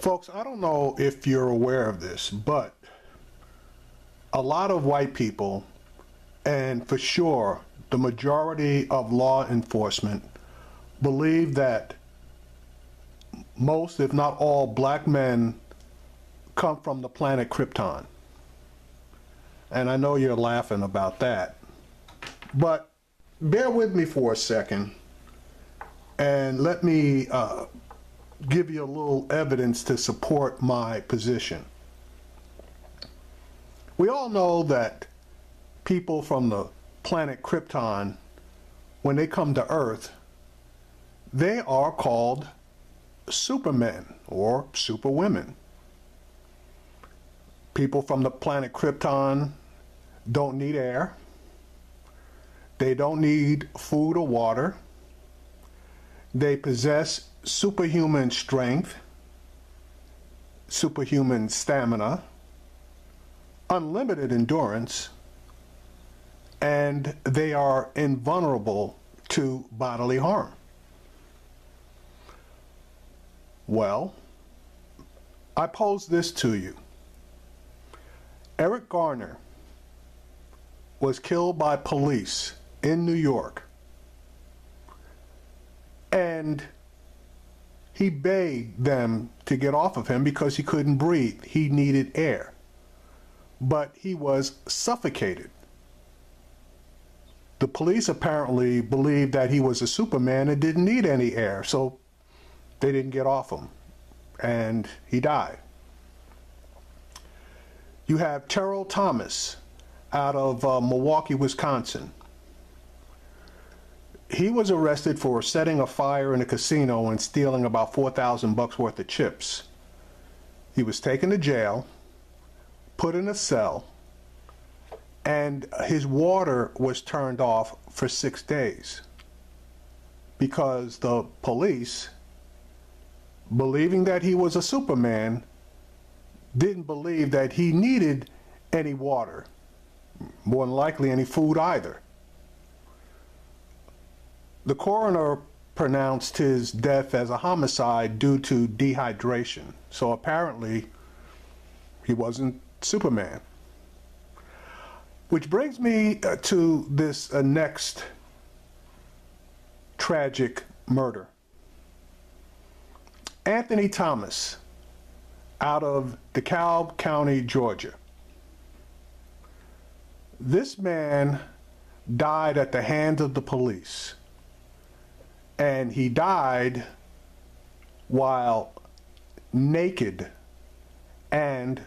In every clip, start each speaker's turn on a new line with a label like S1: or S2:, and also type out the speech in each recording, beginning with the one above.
S1: Folks, I don't know if you're aware of this, but a lot of white people, and for sure the majority of law enforcement, believe that most, if not all, black men come from the planet Krypton. And I know you're laughing about that, but bear with me for a second and let me give you a little evidence to support my position. We all know that people from the planet Krypton, when they come to Earth, they are called supermen or superwomen. People from the planet Krypton don't need air. They don't need food or water. They possess superhuman strength, superhuman stamina, unlimited endurance, and they are invulnerable to bodily harm. Well, I pose this to you. Eric Garner was killed by police in New York, and he begged them to get off of him because he couldn't breathe. He needed air, but he was suffocated. The police apparently believed that he was a Superman and didn't need any air, so they didn't get off him, and he died. You have Terrell Thomas out of Milwaukee, Wisconsin. He was arrested for setting a fire in a casino and stealing about $4,000 worth of chips. He was taken to jail, put in a cell, and his water was turned off for 6 days because the police, believing that he was a Superman, didn't believe that he needed any water, more than likely any food either. The coroner pronounced his death as a homicide due to dehydration, so apparently he wasn't Superman. Which brings me to this next tragic murder. Anthony Thomas out of DeKalb County, Georgia. This man died at the hands of the police, and he died while naked and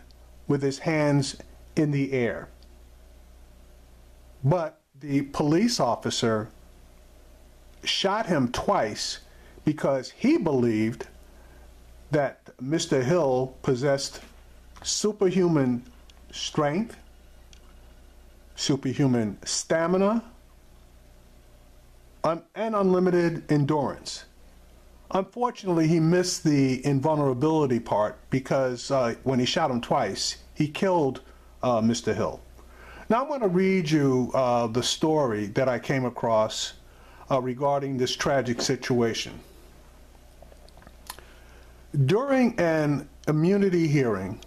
S1: with his hands in the air. But the police officer shot him twice because he believed that Mr. Hill possessed superhuman strength, superhuman stamina, and unlimited endurance. Unfortunately, he missed the invulnerability part because when he shot him twice, he killed Mr. Hill. Now I'm going to read you the story that I came across regarding this tragic situation. During an immunity hearing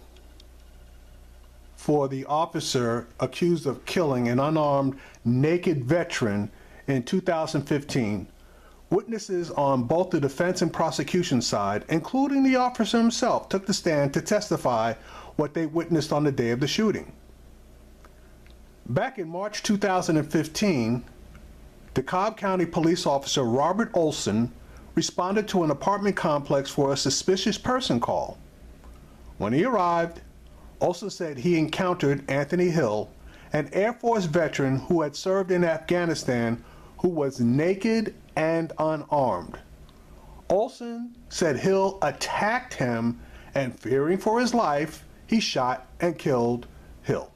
S1: for the officer accused of killing an unarmed naked veteran in 2015, witnesses on both the defense and prosecution side, including the officer himself, took the stand to testify what they witnessed on the day of the shooting. Back in March 2015, DeKalb County police officer Robert Olson responded to an apartment complex for a suspicious person call. When he arrived, Olson said he encountered Anthony Hill, an Air Force veteran who had served in Afghanistan, who was naked and unarmed. Olson said Hill attacked him, and fearing for his life, he shot and killed Hill.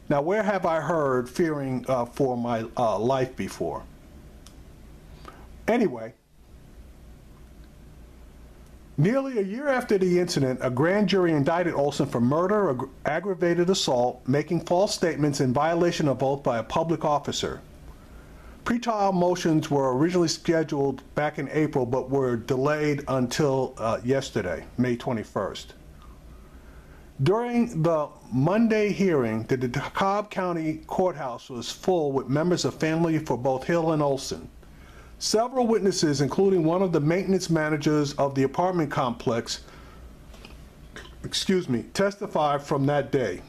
S1: Now, where have I heard fearing for my life before? Anyway, nearly a year after the incident, a grand jury indicted Olson for murder, aggravated assault, making false statements in violation of oath by a public officer. Pretrial motions were originally scheduled back in April, but were delayed until yesterday, May 21st. During the Monday hearing, the DeKalb County Courthouse was full with members of family for both Hill and Olson. Several witnesses, including one of the maintenance managers of the apartment complex, testified from that day.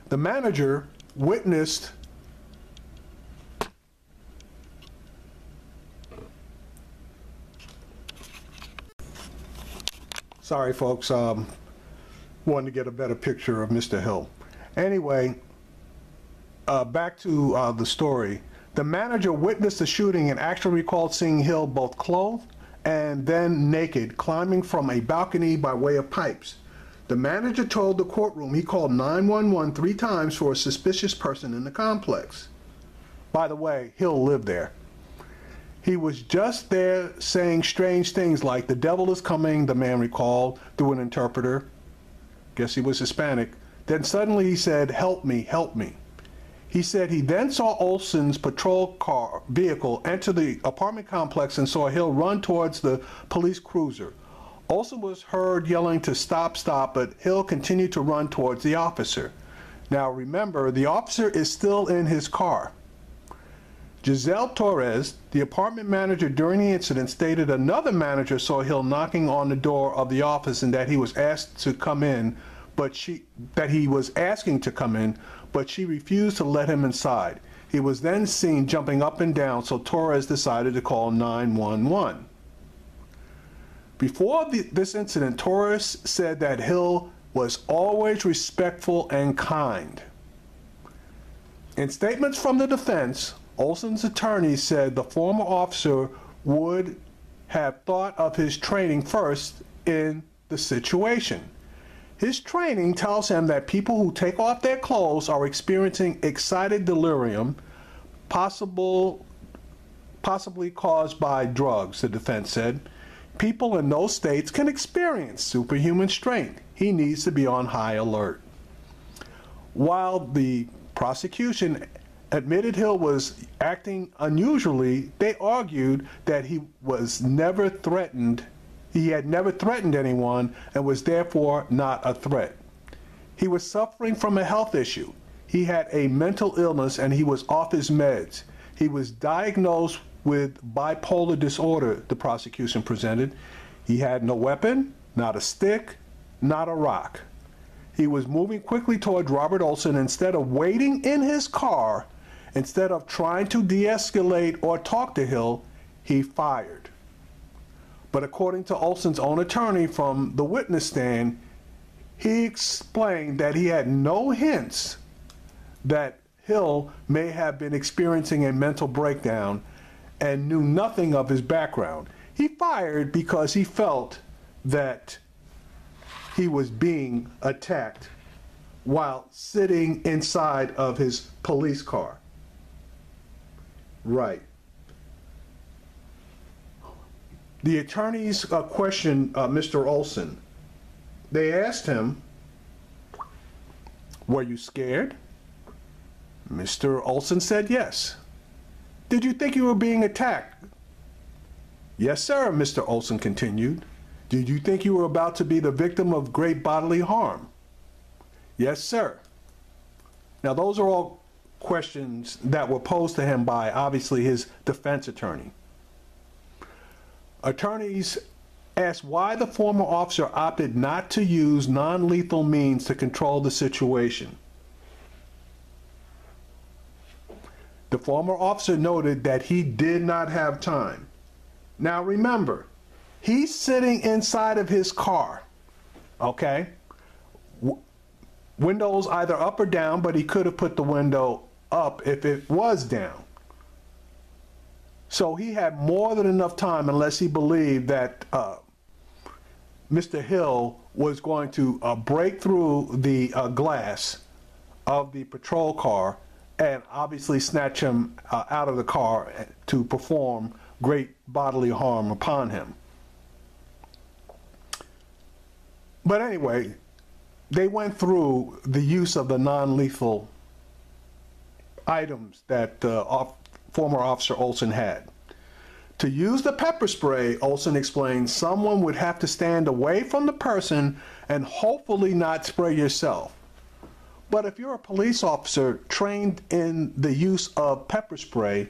S1: The manager witnessed Sorry, folks. Wanted to get a better picture of Mr. Hill. Anyway, back to the story. The manager witnessed the shooting and actually recalled seeing Hill both clothed and then naked, climbing from a balcony by way of pipes. The manager told the courtroom he called 911 3 times for a suspicious person in the complex. By the way, Hill lived there. He was just there saying strange things like, "The devil is coming," the man recalled through an interpreter. Guess he was Hispanic. Then suddenly he said, "Help me, help me." He said he then saw Olson's patrol car vehicle enter the apartment complex and saw Hill run towards the police cruiser. Olson was heard yelling to stop, stop, but Hill continued to run towards the officer. Now remember, the officer is still in his car. Giselle Torres, the apartment manager during the incident, stated another manager saw Hill knocking on the door of the office and that he was asked to come in, but he was asking to come in, but she refused to let him inside. He was then seen jumping up and down, so Torres decided to call 911. Before this incident, Torres said that Hill was always respectful and kind. In statements from the defense, Olson's attorney said the former officer would have thought of his training first in the situation. His training tells him that people who take off their clothes are experiencing excited delirium, possibly caused by drugs, the defense said. People in those states can experience superhuman strength. He needs to be on high alert. While the prosecution admitted Hill was acting unusually, they argued that he had never threatened anyone and was therefore not a threat. He was suffering from a health issue. He had a mental illness and he was off his meds. He was diagnosed with bipolar disorder, the prosecution presented. He had no weapon, not a stick, not a rock. He was moving quickly towards Robert Olson. Instead of waiting in his car, instead of trying to de-escalate or talk to Hill, he fired. But according to Olson's own attorney from the witness stand, he explained that he had no hints that Hill may have been experiencing a mental breakdown and knew nothing of his background. He fired because he felt that he was being attacked while sitting inside of his police car. Right. The attorneys questioned Mr. Olson. They asked him, "Were you scared?" Mr. Olson said yes. "Did you think you were being attacked?" "Yes, sir," Mr. Olson continued. "Did you think you were about to be the victim of great bodily harm?" "Yes, sir." Now, those are all questions that were posed to him by, obviously, his defense attorney. Attorneys asked why the former officer opted not to use non-lethal means to control the situation. The former officer noted that he did not have time. Now remember, he's sitting inside of his car, okay? Windows either up or down, but he could have put the window up if it was down. So he had more than enough time, unless he believed that Mr. Hill was going to break through the glass of the patrol car and obviously snatch him out of the car to perform great bodily harm upon him. But anyway, they went through the use of the non-lethal items that former Officer Olson had. To use the pepper spray, Olson explained, someone would have to stand away from the person and hopefully not spray yourself. But if you're a police officer trained in the use of pepper spray,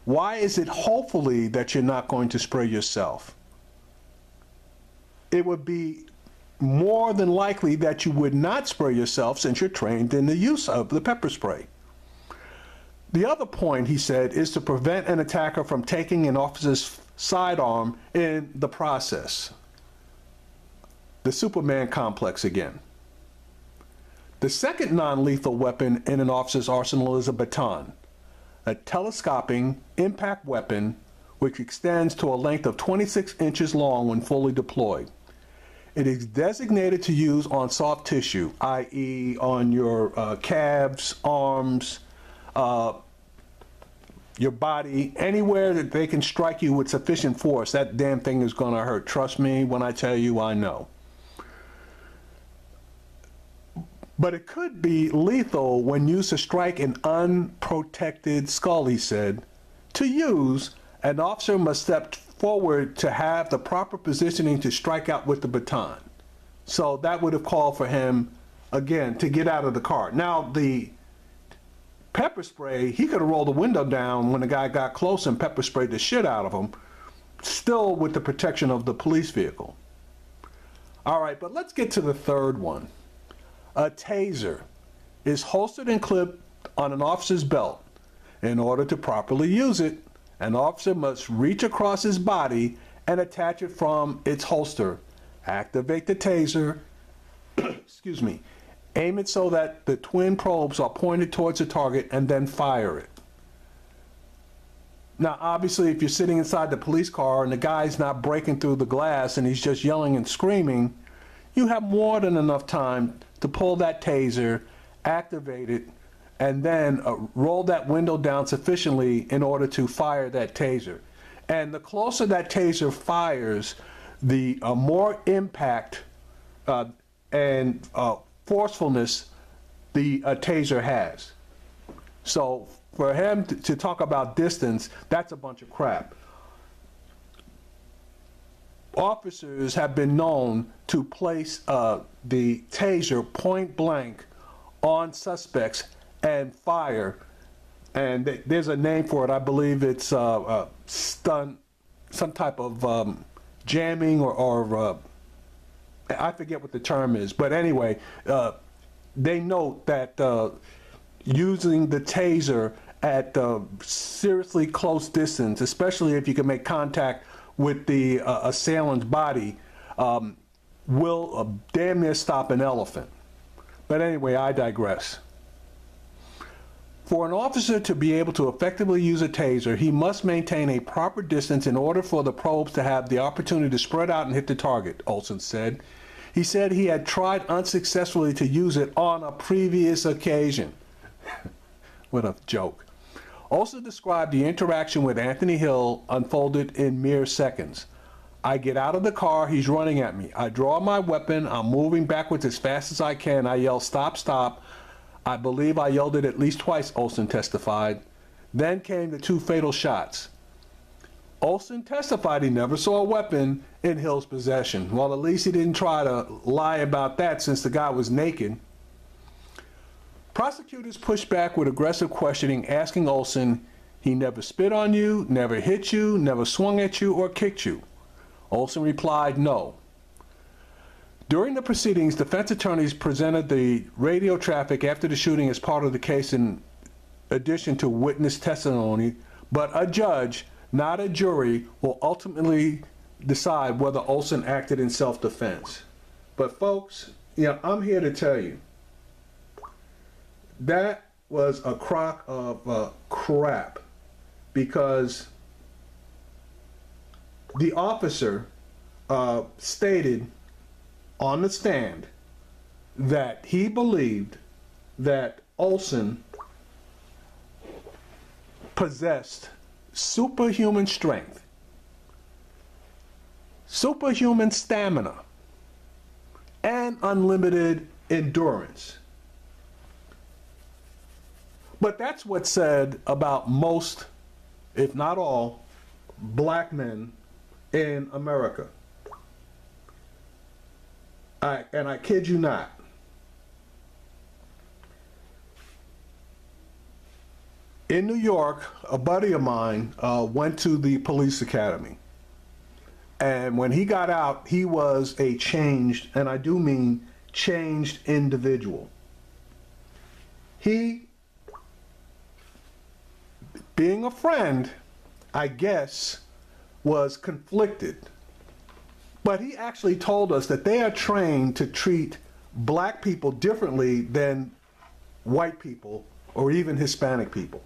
S1: why is it hopefully that you're not going to spray yourself? It would be more than likely that you would not spray yourself since you're trained in the use of the pepper spray. The other point, he said, is to prevent an attacker from taking an officer's sidearm in the process. The Superman complex again. The second non-lethal weapon in an officer's arsenal is a baton, a telescoping impact weapon which extends to a length of 26 inches long when fully deployed. It is designated to use on soft tissue, i.e. on your calves, arms, your body, anywhere that they can strike you with sufficient force. That damn thing is going to hurt. Trust me when I tell you, I know. But it could be lethal when used to strike an unprotected skull, he said. To use, an officer must step forward to have the proper positioning to strike out with the baton. So that would have called for him, again, to get out of the car. Now, the pepper spray, he could have rolled the window down when the guy got close and pepper sprayed the shit out of him, still with the protection of the police vehicle. All right, but let's get to the third one. A taser is holstered and clipped on an officer's belt. In order to properly use it, an officer must reach across his body and attach it from its holster. Activate the taser, excuse me, aim it so that the twin probes are pointed towards the target, and then fire it. Now, obviously, if you're sitting inside the police car and the guy's not breaking through the glass and he's just yelling and screaming, you have more than enough time to pull that taser, activate it, and then roll that window down sufficiently in order to fire that taser. And the closer that taser fires, the more impact and forcefulness the taser has. So for him to talk about distance, that's a bunch of crap. Officers have been known to place the taser point blank on suspects and fire, and there's a name for it. I believe it's stun, some type of jamming or I forget what the term is, but anyway, they note that using the taser at seriously close distance, especially if you can make contact with the assailant's body, will damn near stop an elephant. But anyway, I digress. For an officer to be able to effectively use a taser, he must maintain a proper distance in order for the probes to have the opportunity to spread out and hit the target, Olson said. He said he had tried unsuccessfully to use it on a previous occasion. What a joke. Olson described the interaction with Anthony Hill unfolded in mere seconds. I get out of the car, he's running at me. I draw my weapon, I'm moving backwards as fast as I can. I yell, stop, stop. I believe I yelled it at least twice, Olson testified. Then came the two fatal shots. Olson testified he never saw a weapon in Hill's possession. Well, at least he didn't try to lie about that since the guy was naked. Prosecutors pushed back with aggressive questioning, asking Olson, he never spit on you, never hit you, never swung at you, or kicked you. Olson replied, no. During the proceedings, defense attorneys presented the radio traffic after the shooting as part of the case in addition to witness testimony, but a judge, not a jury, will ultimately decide whether Olson acted in self-defense. But folks, I'm here to tell you, that was a crock of crap, because the officer stated on the stand that he believed that Olson possessed superhuman strength, superhuman stamina, and unlimited endurance. But that's what's said about most, if not all, black men in America. And I kid you not. In New York, a buddy of mine went to the police academy. And when he got out, he was a changed, and I do mean changed individual. He, being a friend, I guess, was conflicted. But he actually told us that they are trained to treat black people differently than white people or even Hispanic people.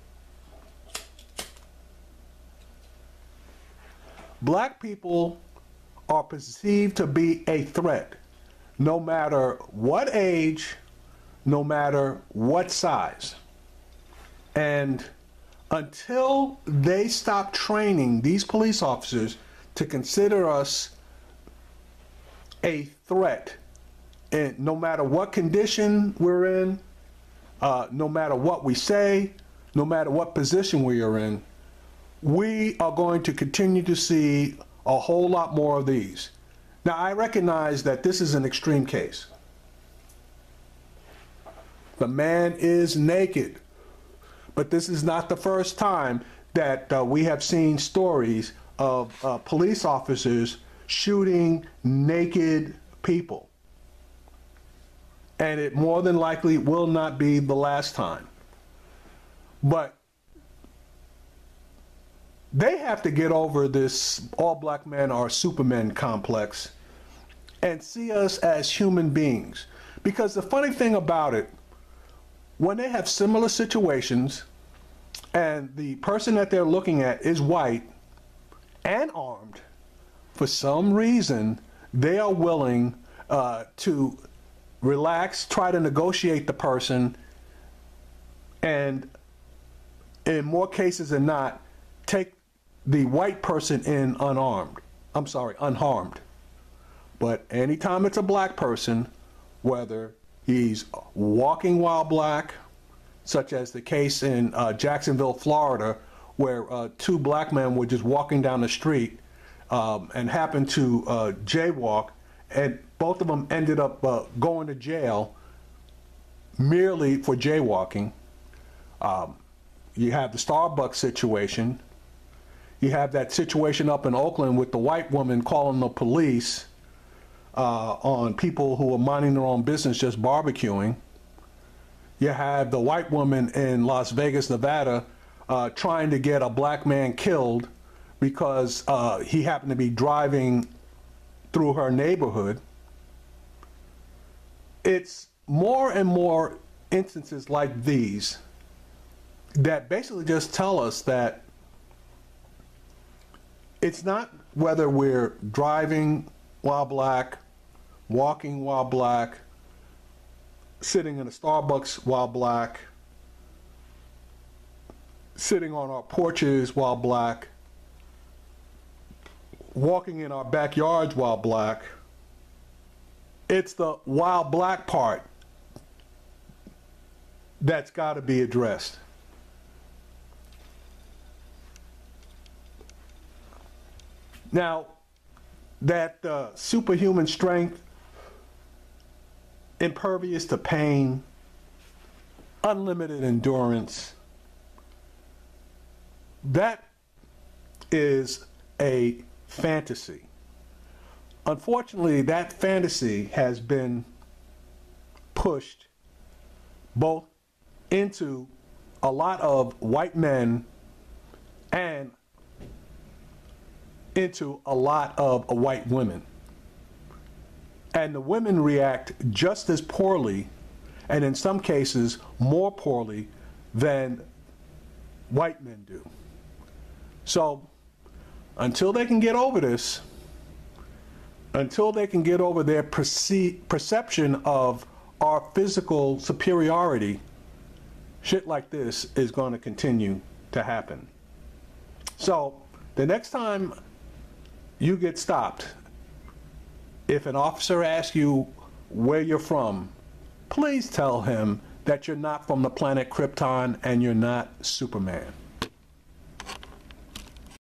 S1: Black people are perceived to be a threat, no matter what age, no matter what size. And until they stop training these police officers to consider us a threat, and no matter what condition we're in, no matter what we say, no matter what position we are in, we are going to continue to see a whole lot more of these. Now, I recognize that this is an extreme case. The man is naked, but this is not the first time that we have seen stories of police officers shooting naked people. And it more than likely will not be the last time. But they have to get over this all black men are supermen complex and see us as human beings. Because the funny thing about it, when they have similar situations and the person that they're looking at is white and armed, for some reason they are willing to relax, try to negotiate the person, and in more cases than not, take the white person in unharmed. But anytime it's a black person, whether he's walking while black, such as the case in Jacksonville, Florida, where two black men were just walking down the street and happened to jaywalk, and both of them ended up going to jail merely for jaywalking. You have the Starbucks situation. You have that situation up in Oakland with the white woman calling the police on people who are minding their own business, just barbecuing. You have the white woman in Las Vegas, Nevada, trying to get a black man killed because he happened to be driving through her neighborhood. It's more and more instances like these that basically just tell us that it's not whether we're driving while black, walking while black, sitting in a Starbucks while black, sitting on our porches while black, walking in our backyards while black. It's the while black part that's got to be addressed. Now, that superhuman strength, impervious to pain, unlimited endurance, that is a fantasy. Unfortunately, that fantasy has been pushed both into a lot of white men and into a lot of white women. And the women react just as poorly, and in some cases more poorly, than white men do. So until they can get over this, until they can get over their perception of our physical superiority, shit like this is going to continue to happen. So the next time you get stopped, if an officer asks you where you're from, please tell him that you're not from the planet Krypton and you're not Superman.